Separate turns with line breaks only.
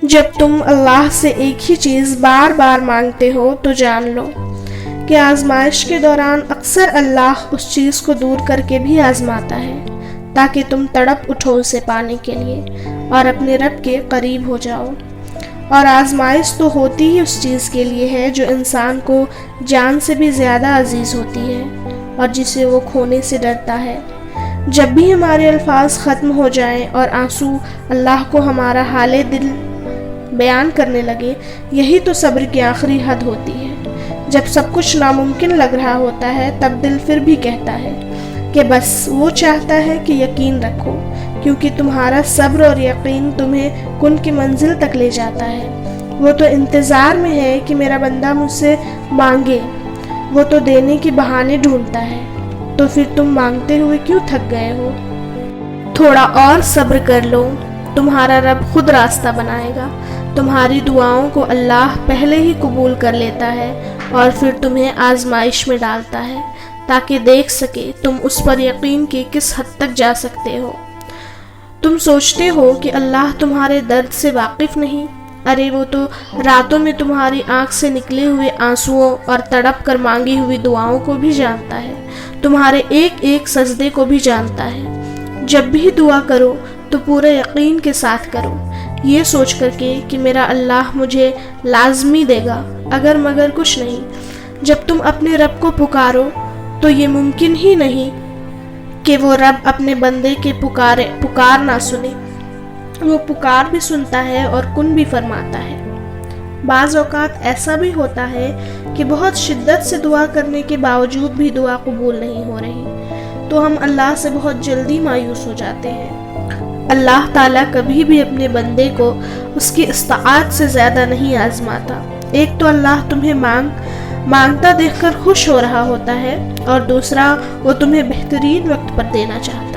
جب تم اللہ سے ایک ہی چیز بار بار مانگتے ہو تو جان لو کہ آزمائش کے دوران اکثر اللہ اس چیز کو دور کر کے بھی آزماتا ہے تاکہ تم تڑپ اٹھو اسے پانے کے لیے اور اپنے رب کے قریب ہو جاؤ۔ اور آزمائش تو ہوتی ہی اس چیز کے لیے ہے جو انسان کو جان سے بھی زیادہ عزیز ہوتی ہے اور جسے وہ کھونے سے ڈرتا ہے۔ جب بھی ہمارے الفاظ ختم ہو جائیں اور آنسو اللہ کو ہمارا حال دل بیان کرنے لگے، یہی تو صبر کی آخری حد ہوتی ہے۔ جب سب کچھ ناممکن لگ رہا ہوتا ہے تب دل پھر بھی کہتا ہے کہ بس وہ چاہتا ہے کہ یقین رکھو، کیونکہ تمہارا صبر اور یقین تمہیں کن کی منزل تک لے جاتا ہے۔ وہ تو انتظار میں ہے کہ میرا بندہ مجھ سے مانگے، وہ تو دینے کے بہانے ڈھونڈتا ہے، تو پھر تم مانگتے ہوئے کیوں تھک گئے ہو؟ تھوڑا اور صبر کر لو، تمہارا رب خود راستہ بنائے گا۔ تمہاری دعاؤں کو اللہ پہلے ہی قبول کر لیتا ہے اور پھر تمہیں آزمائش میں ڈالتا ہے تاکہ دیکھ سکے تم اس پر یقین کے کس حد تک جا سکتے ہو۔ تم سوچتے ہو کہ اللہ تمہارے درد سے واقف نہیں؟ ارے وہ تو راتوں میں تمہاری آنکھ سے نکلے ہوئے آنسوؤں اور تڑپ کر مانگی ہوئی دعاؤں کو بھی جانتا ہے، تمہارے ایک ایک سجدے کو بھی جانتا ہے۔ جب بھی دعا کرو تو پورے یقین کے ساتھ کرو، یہ سوچ کر کے کہ میرا اللہ مجھے لازمی دے گا، اگر مگر کچھ نہیں۔ جب تم اپنے رب کو پکارو تو یہ ممکن ہی نہیں کہ وہ رب اپنے بندے کے پکار نہ سنے، وہ پکار بھی سنتا ہے اور کن بھی فرماتا ہے۔ بعض اوقات ایسا بھی ہوتا ہے کہ بہت شدت سے دعا کرنے کے باوجود بھی دعا قبول نہیں ہو رہی، تو ہم اللہ سے بہت جلدی مایوس ہو جاتے ہیں۔ اللہ تعالیٰ کبھی بھی اپنے بندے کو اس کی استطاعت سے زیادہ نہیں آزماتا۔ ایک تو اللہ تمہیں مانگتا دیکھ کر خوش ہو رہا ہوتا ہے، اور دوسرا وہ تمہیں بہترین وقت پر دینا چاہتا ہے۔